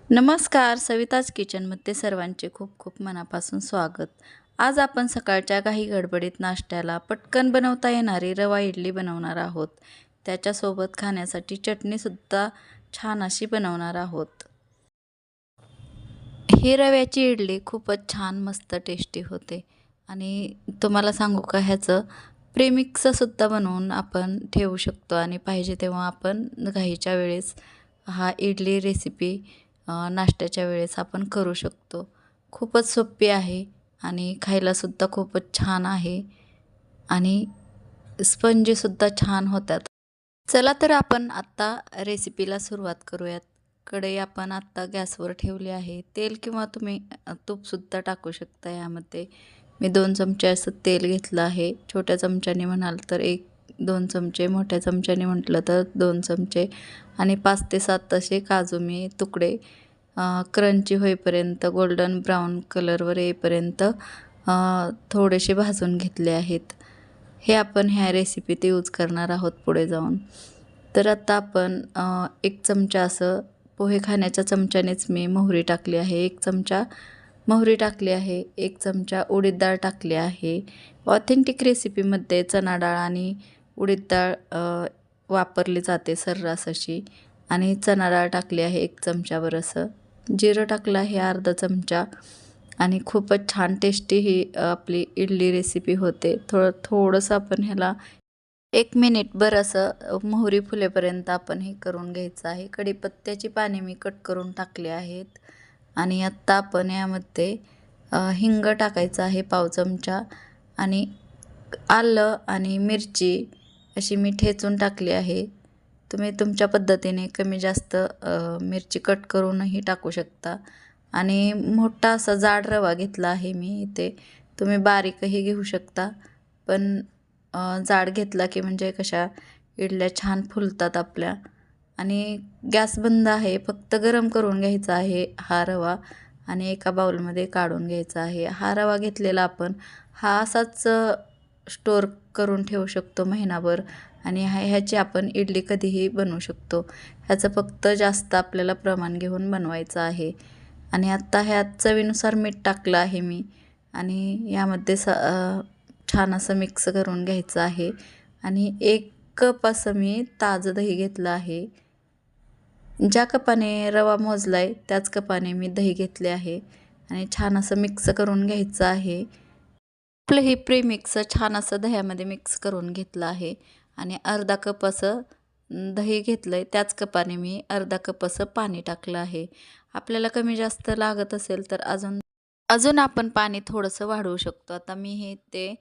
नमस्कार, सविताज किचनमध्ये सर्वांचे खूप खूप मनापासून स्वागत. आज आपण सकाळच्या घाई गडबडीत नाश्त्याला पटकन बनवता येणारी रवा इडली बनवणार आहोत. त्याच्यासोबत खाण्यासाठी चटणीसुद्धा छान अशी बनवणार आहोत. ही रव्याची इडली खूपच छान मस्त टेस्टी होते आणि तुम्हाला सांगू का ह्याचं प्रेमिक्ससुद्धा बनवून आपण ठेवू शकतो आणि पाहिजे तेव्हा आपण घाईच्या वेळेस हा इडली रेसिपी नाश्त्याच्या वेळेस आपण करू शकतो. खूपच सोपी आहे आणि खायलासुद्धा खूपच छान आहे आणि स्पंजीसुद्धा छान होतात. चला तर आपण आत्ता रेसिपीला सुरुवात करूयात. कढई आपण आत्ता गॅसवर ठेवली आहे. तेल किंवा तुम्ही तूपसुद्धा टाकू शकता यामध्ये. मी 2 चमचे असं तेल घेतलं आहे. छोट्या चमच्याने म्हणाल तर 1-2 चमचे, मोठ्या चमच्याने म्हटलं तर 2 चमचे आणि 5 ते 7 असे काजू मी तुकडे क्रंची होईपर्यंत गोल्डन ब्राऊन कलरवर येईपर्यंत थोडेसे भाजून घेतले आहेत. हे आपण ह्या रेसिपीत यूज करणार आहोत पुढे जाऊन. तर आता आपण 1 चमचा असं पोहे खाण्याच्या चमच्यानेच मी मोहरी टाकली आहे. 1 चमचा मोहरी टाकली आहे. 1 चमचा उडीद डाळ टाकली आहे. ऑथेंटिक रेसिपीमध्ये चणा डाळ आणि उडीद डाळ वापरली जाते सर्रास अशी आणि चणा डाळ टाकली आहे 1 चमचाभर असं. जिरं टाकलं आहे अर्धा चमचा आणि खूपच छान टेस्टी ही आपली इडली रेसिपी होते. थोडंसं आपण ह्याला 1 मिनिटभर असं मोहरी फुलेपर्यंत आपण हे करून घ्यायचं आहे. कढीपत्त्याची पाने मी कट करून टाकले आहेत आणि आत्ता आपण यामध्ये हिंग टाकायचं आहे पाव चमचा आणि आलं आणि मिरची अशी मी ठेचून टाकली आहे. तुम्ही तुमच्या पद्धतीने कमी जास्त मिरची कट करूनही टाकू शकता आणि मोठा असा जाड रवा घेतला आहे मी इथे. तुम्ही बारीकही घेऊ शकता पण जाड घेतला की म्हणजे कशा इडल्या छान फुलतात आपल्या. आणि गॅस बंद आहे. फक्त गरम करून घ्यायचा आहे हा रवा आणि एका बाउलमध्ये काढून घ्यायचा आहे. हा रवा घेतलेला आपण हा असाच स्टोअर करून ठेवू शकतो महिनाभर आणि ह्याची आपण इडली कधीही बनवू शकतो. ह्याचं फक्त जास्त आपल्याला प्रमाण घेऊन बनवायचं आहे. आणि आत्ता ह्यात चवीनुसार मीठ टाकलं आहे मी आणि यामध्ये छान असं मिक्स करून घ्यायचं आहे आणि 1 कप असं मी ताजं दही घेतलं आहे. ज्या कपाने रवा मोजला आहे त्याच कपाने मी दही घेतले आहे आणि छान असं मिक्स करून घ्यायचं आहे. आपलं हे प्रेमिक्स छान असं दह्यामध्ये मिक्स करून घेतलं आहे आणि अर्धा कप असं दही घेतलं आहे. त्याच कपाने मी अर्धा कप असं पाणी टाकलं आहे. आपल्याला कमी जास्त लागत असेल तर अजून अजून आपण पाणी थोडंसं वाढवू शकतो. आता मी हे ते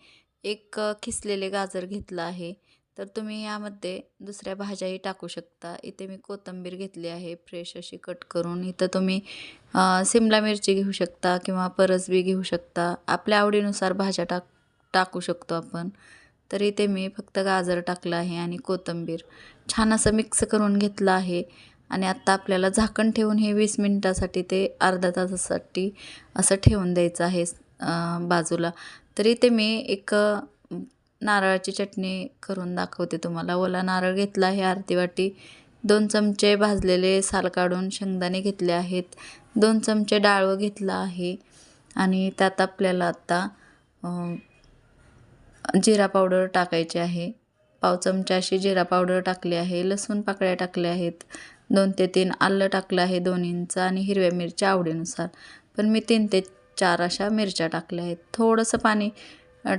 एक खिसलेले गाजर घेतलं आहे. तर तुम्ही यामध्ये दुसऱ्या भाज्याही टाकू शकता. इथे मी कोथिंबीर घेतली आहे फ्रेश अशी कट करून. इथं तुम्ही सिमला मिरची घेऊ शकता किंवा परसबी घेऊ शकता. आपल्या आवडीनुसार भाज्या टाकू शकतो आपण. तर इथे मी फक्त गाजर टाकलं आहे आणि कोथिंबीर. छान असं मिक्स करून घेतलं आहे आणि आत्ता आपल्याला झाकण ठेवून हे 20 मिनिटासाठी ते अर्धा तासासाठी असं ठेवून द्यायचं आहे बाजूला. तर इथे मी एक नारळाची चटणी करून दाखवते तुम्हाला. ओला नारळ घेतला आहे अर्धी वाटी. 2 चमचे भाजलेले साल काढून शेंगदाणे घेतले आहेत. 2 चमचे डाळं घेतलं आहे आणि त्यात आपल्याला आता जिरा पावडर टाकायची आहे. पाव चमचा अशी जिरा पावडर टाकली आहे. लसूण पाकळ्या टाकल्या आहेत. 2 ते 3 आलं टाकलं आहे 2 इंच आणि हिरव्या मिरच्या आवडीनुसार. पण मी 3 ते 4 अशा मिरच्या टाकल्या आहेत. थोडंसं पाणी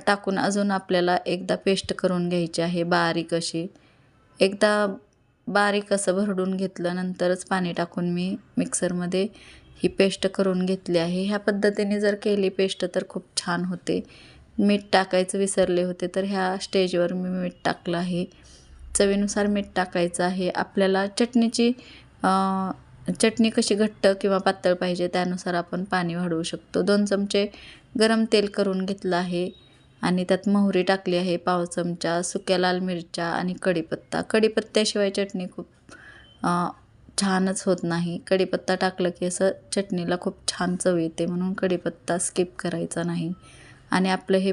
टाकून अजून आपल्याला एकदा पेस्ट करून घ्यायची आहे बारीक अशी. एकदा बारीक असं भरडून घेतलं नंतरच पाणी टाकून मी मिक्सरमध्ये ही पेस्ट करून घेतली आहे. ह्या पद्धतीने जर केली पेस्ट तर खूप छान होते. मीठ टाकायचं विसरले होते तर ह्या स्टेजवर मी मीठ टाकलं आहे. चवीनुसार मीठ टाकायचं आहे. आपल्याला चटणी कशी घट्ट किंवा पातळ पाहिजे त्यानुसार आपण पाणी वाढवू शकतो. 2 चमचे गरम तेल करून घेतलं आहे आणि त्यात मोहरी टाकली आहे पाव चमचा, सुक्या लाल मिरच्या आणि कढीपत्ता. कढीपत्त्याशिवाय चटणी खूप छानच होत नाही. कढीपत्ता टाकलं की असं चटणीला खूप छान चव येते म्हणून कढीपत्ता स्किप करायचा नाही. आणि आपलं हे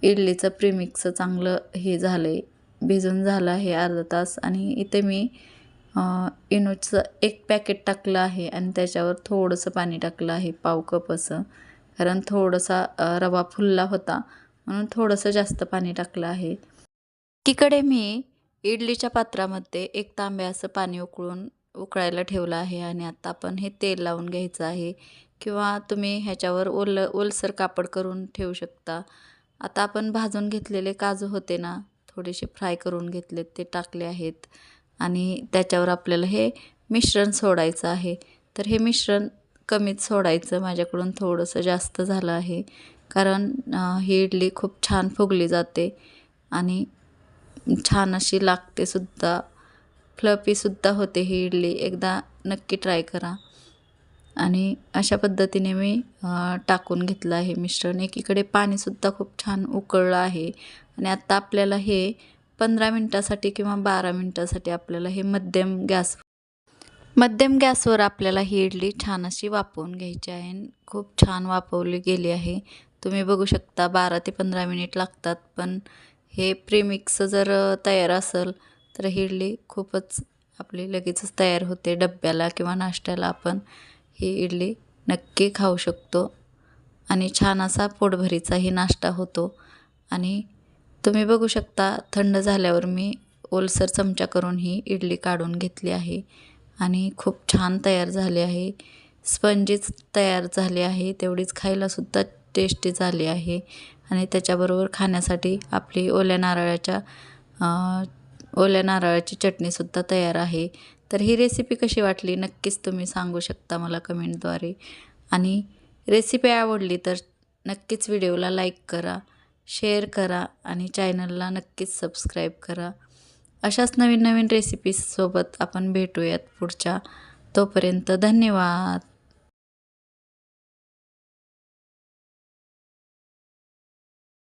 इडलीचं प्रीमिक्स चांगलं हे झालं आहे भिजून झालं आहे अर्धा तास आणि इथे मी इनोचं एक पॅकेट टाकलं आहे आणि त्याच्यावर थोडंसं पाणी टाकलं आहे, पाव कप असं. कारण थोडासा रवा फुलला होता म्हणून थोडंसं जास्त पाणी टाकलं आहे. एकीकडे मी इडलीच्या पात्रामध्ये एक तांब्या असं पाणी उकळायला ठेवलं आहे आणि आता आपण हे तेल लावून घ्यायचं आहे किंवा तुम्ही ह्याच्यावर ओलसर कापड करून ठेवू शकता. आता आपण भाजून घेतलेले काजू होते ना, थोडेसे फ्राय करून घेतलेत, ते टाकले आहेत आणि त्याच्यावर आपल्याला हे मिश्रण सोडायचं आहे. तर हे मिश्रण कमीच सोडायचं, माझ्याकडून थोडंसं जास्त झालं आहे. कारण ही इडली खूप छान फुगली जाते आणि छान अशी लागते सुद्धा, फ्लफीसुद्धा होते ही इडली. एकदा नक्की ट्राय करा. आणि अशा पद्धतीने मी टाकून घेतलं आहे मिश्रण. एकीकडे पाणीसुद्धा खूप छान उकळलं आहे आणि आत्ता आपल्याला हे 15 मिनटासाठी किंवा 12 मिनटासाठी आपल्याला हे मध्यम गॅसवर आपल्याला ही इडली छान अशी वाफवून घ्यायची आहे. खूप छान वाफवली गेली आहे. तुम्ही बघू शकता 12 ते 15 मिनिट लागतात. पण हे प्रीमिक्स जर तयार असेल तर ही इडली खूपच आपली लगेचच तयार होते. डब्याला किंवा नाश्त्याला आपण ही इडली नक्की खाऊ शकतो आणि छान असा पोटभरीचाही नाश्ता होतो. आणि तुम्ही बघू शकता थंड झाल्यावर मी ओलसर चमचा करून ही इडली काढून घेतली आहे आणि खूप छान तयार झाली आहे. स्पंजीच तयार झाली आहे, तेवढीच खायलासुद्धा टेस्टी झाली आहे. आणि त्याच्याबरोबर खाण्यासाठी आपली ओल्या नारळाची चटणीसुद्धा तयार आहे. तर ही रेसिपी कशी वाटली नक्कीच तुम्ही सांगू शकता मला कमेंटद्वारे. आणि रेसिपी आवडली तर नक्कीच व्हिडिओला लाईक करा, शेअर करा आणि चॅनलला नक्कीच सबस्क्राईब करा. अशाच नवीन नवीन रेसिपीजसोबत आपण भेटूयात पुढच्या. तोपर्यंत धन्यवाद.